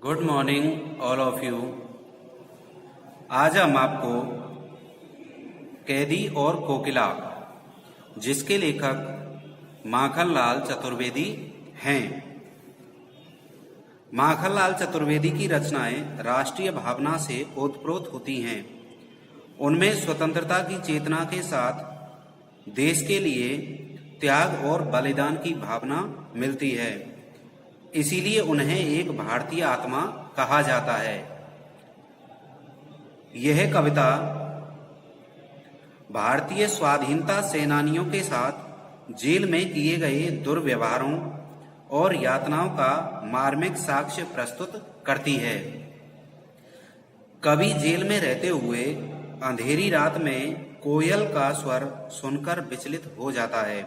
Good morning all of you. आज हम आपको कैदी और कोकिला, जिसके लेखक माखनलाल चतुर्वेदी हैं। माखनलाल चतुर्वेदी की रचनाएं राष्ट्रीय भावना से ओतप्रोत होती हैं। उनमें स्वतंत्रता की चेतना के साथ देश के लिए त्याग और बलिदान की भावना मिलती है। इसीलिए उन्हें एक भारतीय आत्मा कहा जाता है। यह कविता भारतीय स्वाधीनता सेनानियों के साथ जेल में किए गए दुर्व्यवहारों और यातनाओं का मार्मिक साक्ष्य प्रस्तुत करती है। कवि जेल में रहते हुए अंधेरी रात में कोयल का स्वर सुनकर विचलित हो जाता है।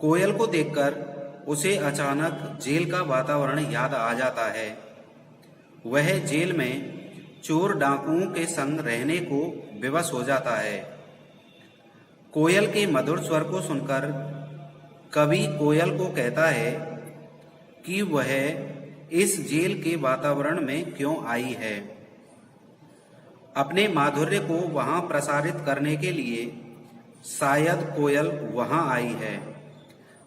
कोयल को देखकर उसे अचानक जेल का वातावरण याद आ जाता है। वह जेल में चोर डाकुओं के संग रहने को विवश हो जाता है। कोयल के मधुर स्वर को सुनकर कवि कोयल को कहता है कि वह इस जेल के वातावरण में क्यों आई है। अपने माधुर्य को वहां प्रसारित करने के लिए शायद कोयल वहां आई है।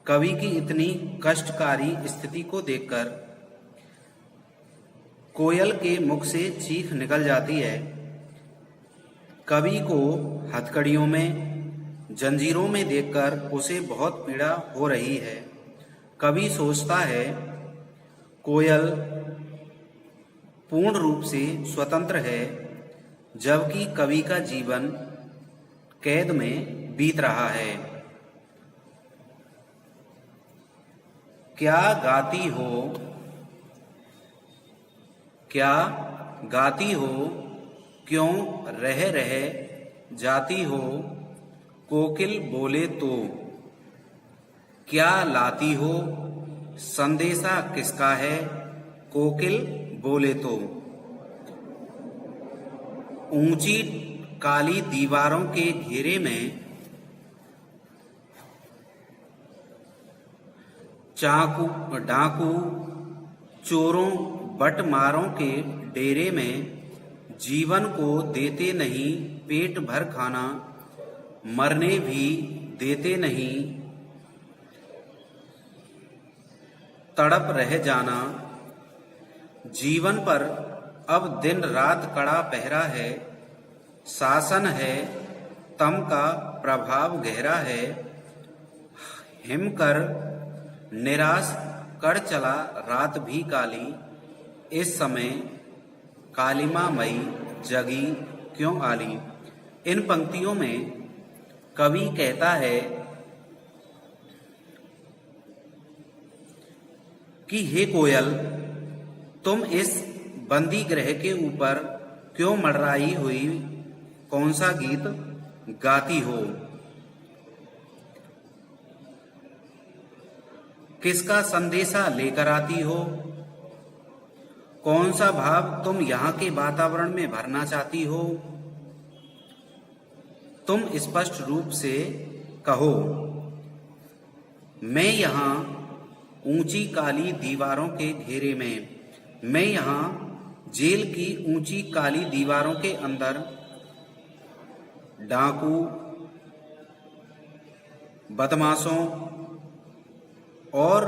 कवि की इतनी कष्टकारी स्थिति को देखकर कोयल के मुख से चीख निकल जाती है। कवि को हथकड़ियों में, जंजीरों में देखकर उसे बहुत पीड़ा हो रही है। कवि सोचता है कोयल पूर्ण रूप से स्वतंत्र है, जबकि कवि का जीवन कैद में बीत रहा है। क्या गाती हो, क्या गाती हो, क्यों रह रह जाती हो, कोकिल बोले तो। क्या लाती हो, संदेशा किसका है, कोकिल बोले तो। ऊंची काली दीवारों के घेरे में चाकू डाकू चोरों बटमारों के डेरे में जीवन को देते नहीं पेट भर खाना, मरने भी देते नहीं तड़प रह जाना। जीवन पर अब दिन रात कड़ा पहरा है, शासन है तम का प्रभाव गहरा है। हिमकर निराश कर चला रात भी काली, इस समय कालिमा मई जगी क्यों आली। इन पंक्तियों में कवि कहता है कि हे कोयल, तुम इस बंदी ग्रह के ऊपर क्यों मंडराई हुई कौन सा गीत गाती हो। किसका संदेशा लेकर आती हो, कौन सा भाव तुम यहाँ के वातावरण में भरना चाहती हो। तुम स्पष्ट रूप से कहो। मैं यहाँ ऊंची काली दीवारों के घेरे में, मैं यहाँ जेल की ऊंची काली दीवारों के अंदर डाकू, बदमाशों और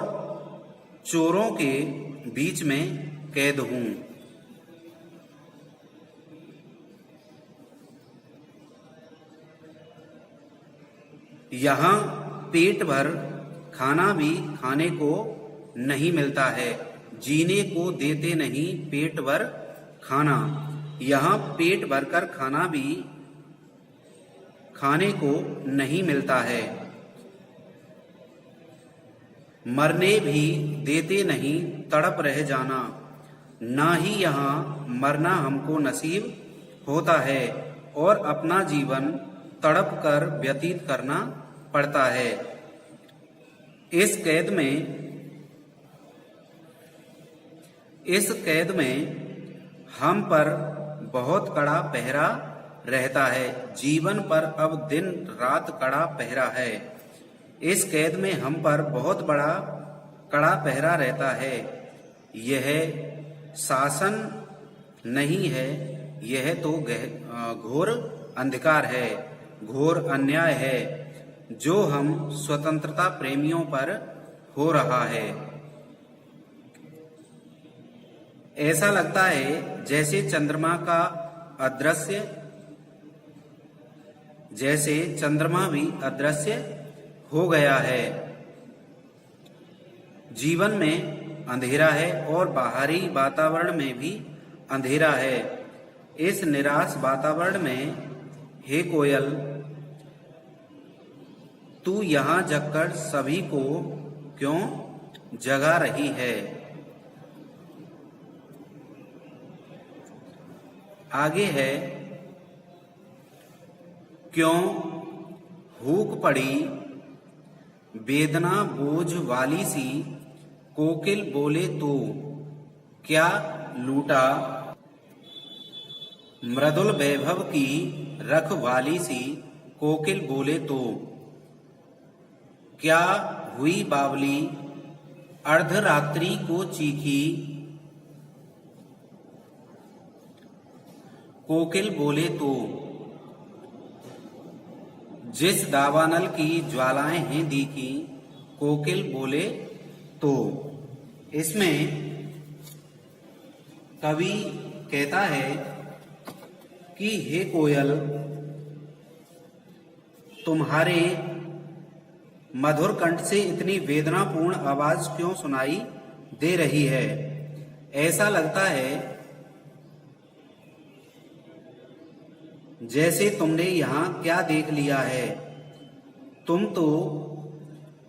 चोरों के बीच में कैद हूं। यहाँ पेट भर खाना भी खाने को नहीं मिलता है, जीने को देते नहीं पेट भर खाना। यहाँ पेट भरकर खाना भी खाने को नहीं मिलता है, मरने भी देते नहीं तड़प रह जाना। ना ही यहाँ मरना हमको नसीब होता है और अपना जीवन तड़प कर व्यतीत करना पड़ता है। इस कैद में हम पर बहुत कड़ा पहरा रहता है। जीवन पर अब दिन रात कड़ा पहरा है। इस कैद में हम पर बहुत बड़ा कड़ा पहरा रहता है। यह शासन नहीं है, यह तो घोर अंधकार है, घोर अन्याय है जो हम स्वतंत्रता प्रेमियों पर हो रहा है। ऐसा लगता है जैसे चंद्रमा भी अदृश्य हो गया है। जीवन में अंधेरा है और बाहरी वातावरण में भी अंधेरा है। इस निराश वातावरण में हे कोयल, तू यहाँ जगकर सभी को क्यों जगा रही है? आगे है, क्यों हूक पड़ी वेदना बोझ वाली सी, कोकिल बोले तो क्या लूटा मृदुल वैभव की रखवाली सी, कोकिल बोले तो क्या हुई बावली अर्धरात्रि को चीखी, कोकिल बोले तो जिस दावानल की ज्वालाएं हैं दिखी, कोकिल बोले तो। इसमें कवि कहता है कि हे कोयल, तुम्हारे मधुर कंठ से इतनी वेदनापूर्ण आवाज क्यों सुनाई दे रही है? ऐसा लगता है जैसे तुमने यहाँ क्या देख लिया है। तुम तो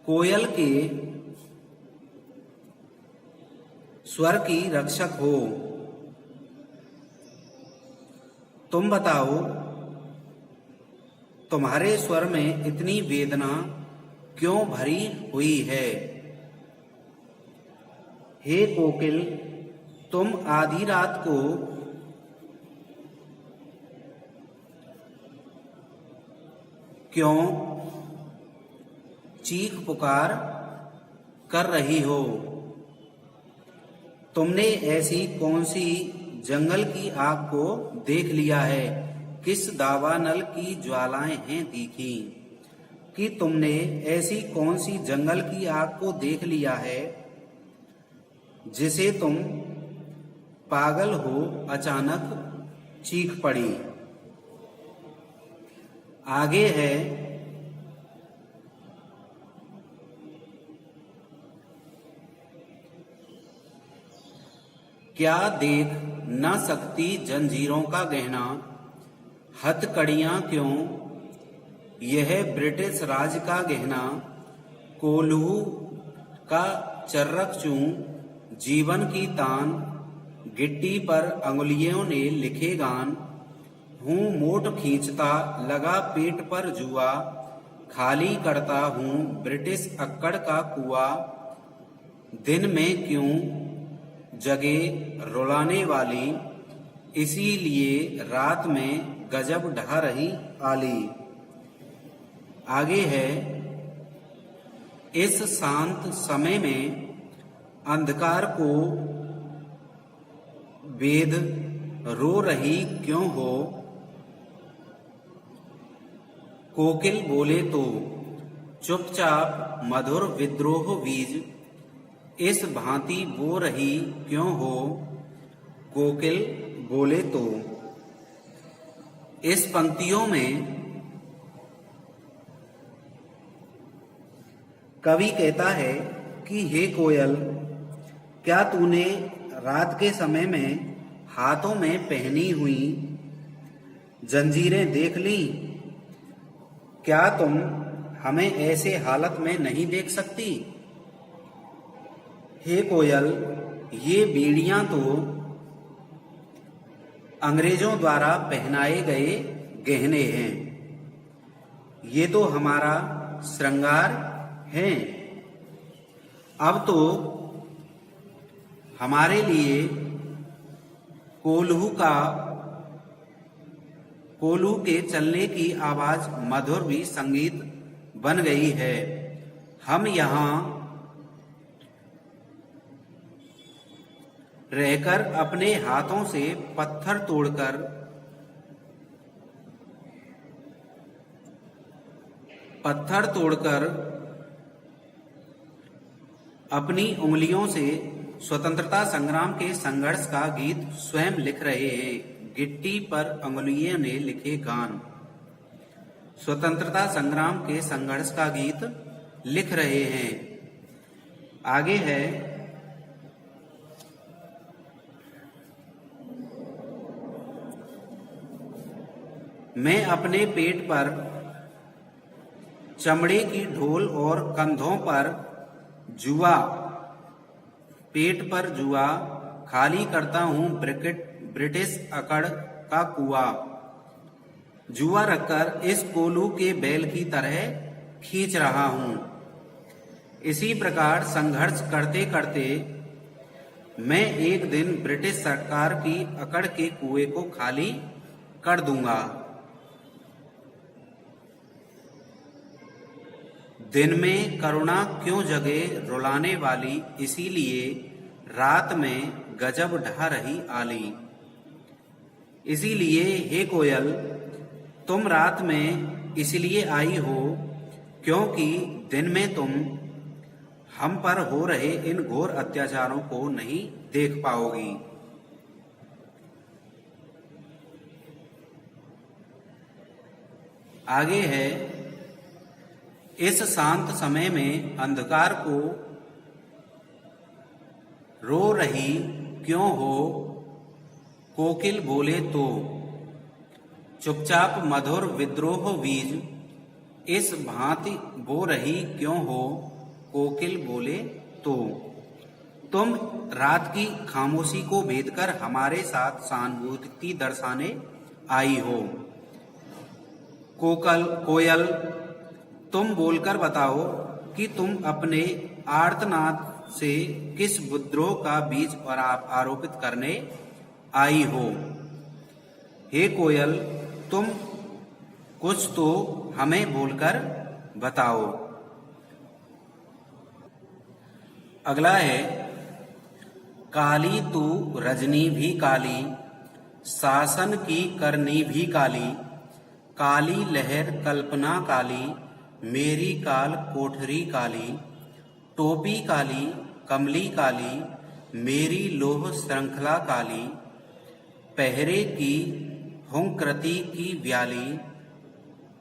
कोयल के स्वर की रक्षक हो। तुम बताओ, तुम्हारे स्वर में इतनी वेदना क्यों भरी हुई है? हे कोकिल, तुम आधी रात को क्यों चीख पुकार कर रही हो? तुमने ऐसी कौन सी जंगल की आग को देख लिया है? किस दावानल की ज्वालाएं हैं दिखी? कि तुमने ऐसी कौन सी जंगल की आग को देख लिया है जिसे तुम पागल हो अचानक चीख पड़ी। आगे है, क्या देख न सकती जंजीरों का गहना, हथकड़ियां क्यों यह ब्रिटिश राज का गहना, कोल्हू का चर्रक चूं जीवन की तान, गिट्टी पर अंगुलियों ने लिखे गान, हूँ मोट खींचता लगा पेट पर जुआ, खाली करता हूँ ब्रिटिश अक्कड़ का कुआ, दिन में क्यों जगे रुलाने वाली, इसीलिए रात में गजब ढा रही आली। आगे है, इस शांत समय में अंधकार को वेद रो रही क्यों हो? कोकिल बोले तो चुपचाप मधुर विद्रोह बीज इस भांति बो रही क्यों हो? कोकिल बोले तो। इस पंक्तियों में कवि कहता है कि हे कोयल, क्या तूने रात के समय में हाथों में पहनी हुई जंजीरें देख ली? क्या तुम हमें ऐसे हालत में नहीं देख सकती? हे कोयल, ये बीड़ियां तो अंग्रेजों द्वारा पहनाए गए गहने हैं, ये तो हमारा श्रृंगार है। अब तो हमारे लिए कोल्हू के चलने की आवाज मधुर भी संगीत बन गई है। हम यहाँ रहकर अपने हाथों से पत्थर तोड़कर अपनी उंगलियों से स्वतंत्रता संग्राम के संघर्ष का गीत स्वयं लिख रहे हैं। गिट्टी पर अंगुलियों ने लिखे गान, स्वतंत्रता संग्राम के संघर्ष का गीत लिख रहे हैं। आगे है, मैं अपने पेट पर चमड़े की ढोल और कंधों पर जुआ खाली करता हूँ ब्रिटिश अकड़ का कुआं। जुआ रखकर इस कोलू के बैल की तरह खींच रहा हूँ। इसी प्रकार संघर्ष करते करते मैं एक दिन ब्रिटिश सरकार की अकड़ के कुएं को खाली कर दूंगा। दिन में करुणा क्यों जगे रुलाने वाली, इसीलिए रात में गजब ढा रही आली। इसीलिए हे कोयल, तुम रात में इसलिए आई हो क्योंकि दिन में तुम हम पर हो रहे इन घोर अत्याचारों को नहीं देख पाओगी। आगे है, इस शांत समय में अंधकार को रो रही क्यों हो कोकिल बोले तो, चुपचाप मधुर विद्रोह बीज इस भांति बो रही क्यों हो कोकिल बोले तो। तुम रात की खामोशी को भेदकर हमारे साथ सहानुभूति दर्शाने आई हो। कोयल, तुम बोलकर बताओ कि तुम अपने आर्तनाद से किस विद्रोह का बीज और आरोपित करने आई हो। हे कोयल, तुम कुछ तो हमें बोलकर बताओ। अगला है, काली तू रजनी भी काली, शासन की करनी भी काली, काली लहर कल्पना काली, मेरी काल कोठरी काली, टोपी काली कमली काली, मेरी लोह श्रृंखला काली, पहरे की हुंकृति की व्याली,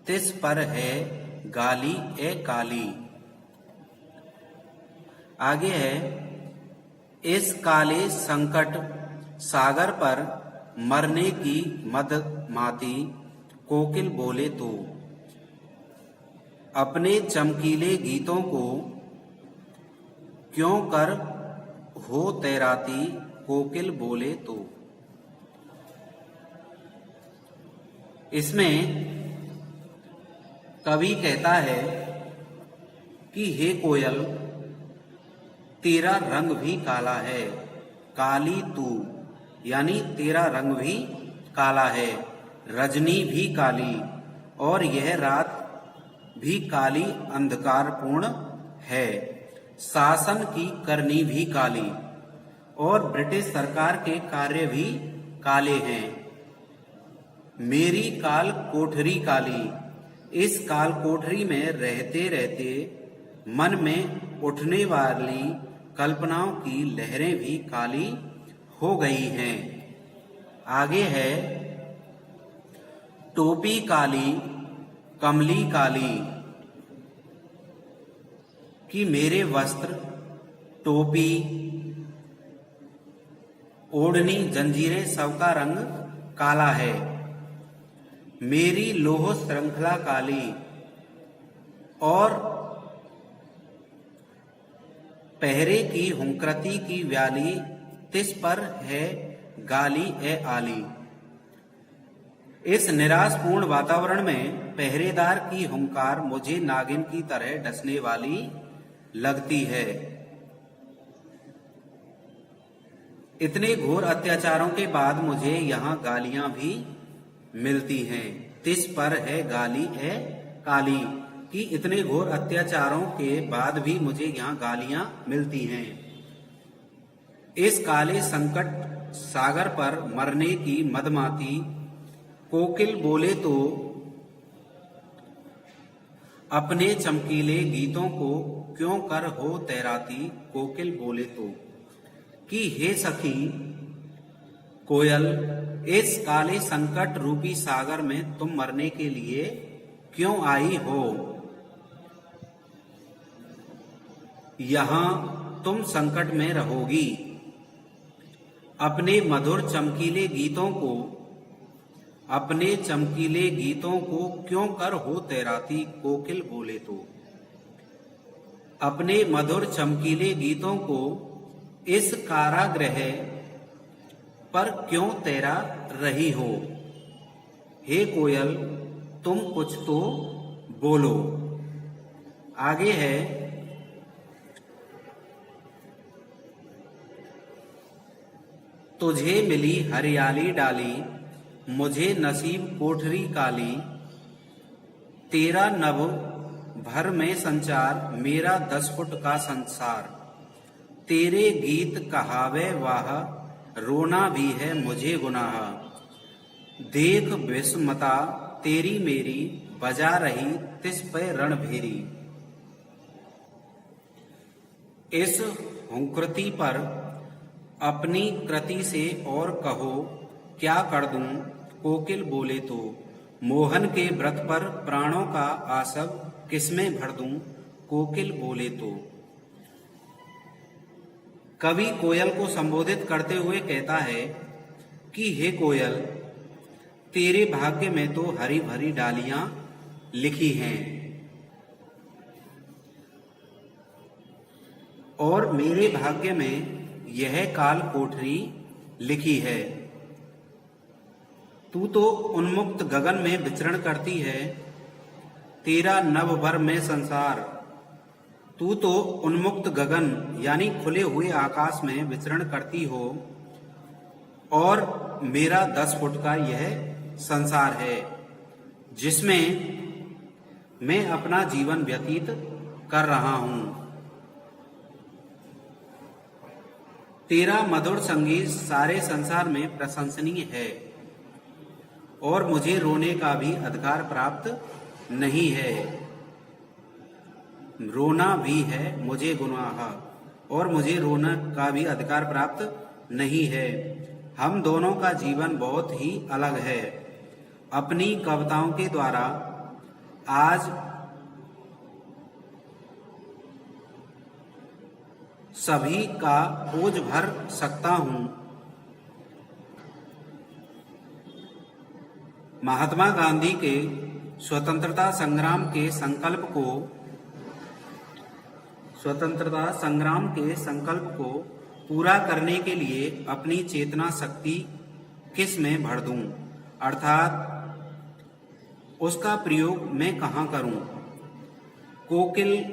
तिस पर है गाली ए काली। आगे है, इस काले संकट सागर पर मरने की मद माती कोकिल बोले तो, अपने चमकीले गीतों को क्यों कर हो तैराती कोकिल बोले तो। इसमें कवि कहता है कि हे कोयल, तेरा रंग भी काला है, काली तू, यानी तेरा रंग भी काला है, रजनी भी काली, और यह रात भी काली अंधकारपूर्ण है, शासन की करनी भी काली, और ब्रिटिश सरकार के कार्य भी काले हैं। मेरी काल कोठरी काली, इस काल कोठरी में रहते रहते मन में उठने वाली कल्पनाओं की लहरें भी काली हो गई हैं। आगे है, टोपी काली कमली काली, कि मेरे वस्त्र टोपी ओढ़नी जंजीरें सबका रंग काला है, मेरी लोह श्रृंखला काली, और पहरे की हुंकृति की व्याली तिस पर है गाली ए आली। इस निराशपूर्ण वातावरण में पहरेदार की हुंकार मुझे नागिन की तरह डसने वाली लगती है। इतने घोर अत्याचारों के बाद मुझे यहाँ गालियां भी मिलती हैं। तिस पर है गाली ए काली, कि इतने घोर अत्याचारों के बाद भी मुझे यहाँ गालियां मिलती हैं। इस काले संकट सागर पर मरने की मदमाती कोकिल बोले तो अपने चमकीले गीतों को क्यों कर हो तैराती। कोकिल बोले तो कि हे सखी कोयल, इस काले संकट रूपी सागर में तुम मरने के लिए क्यों आई हो। यहां तुम संकट में रहोगी। अपने मधुर चमकीले गीतों को क्यों कर हो तैराती। कोकिल बोले तो अपने मधुर चमकीले गीतों को इस कारागृह पर क्यों तैरा रही हो। हे कोयल, तुम कुछ तो बोलो। आगे है, तुझे मिली हरियाली डाली, मुझे नसीब कोठरी काली। तेरा नभ भर में संचार, मेरा 10 फुट का संसार। तेरे गीत कहावे वाह, रोना भी है मुझे गुनाह। देख विस्मता तेरी मेरी, बजा रही तिस पे रणभेरी। इस हुंकृति पर अपनी कृति से और कहो क्या कर दूं। कोकिल बोले तो मोहन के व्रत पर प्राणों का आसव किसमें भर दूं। कोकिल बोले तो कवि कोयल को संबोधित करते हुए कहता है कि हे कोयल, तेरे भाग्य में तो हरी भरी डालियां लिखी हैं और मेरे भाग्य में यह काल कोठरी लिखी है। तू तो उन्मुक्त गगन में विचरण करती है, तेरा नभ भर में संसार। तू तो उन्मुक्त गगन यानी खुले हुए आकाश में विचरण करती हो और मेरा 10 फुट का यह संसार है जिसमें मैं अपना जीवन व्यतीत कर रहा हूं। तेरा मधुर संगीत सारे संसार में प्रशंसनीय है और मुझे रोने का भी अधिकार प्राप्त नहीं है। रोना भी है मुझे गुनाह और मुझे रोना का भी अधिकार प्राप्त नहीं है। हम दोनों का जीवन बहुत ही अलग है। अपनी कविताओं के द्वारा आज सभी का बोझ भर सकता हूं। महात्मा गांधी के स्वतंत्रता संग्राम के संकल्प को पूरा करने के लिए अपनी चेतना शक्ति किस में भर दूं, अर्थात उसका प्रयोग मैं कहां करूं। कोकिल,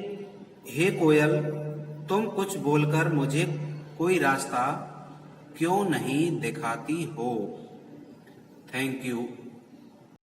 हे कोयल, तुम कुछ बोलकर मुझे कोई रास्ता क्यों नहीं दिखाती हो। Thank you.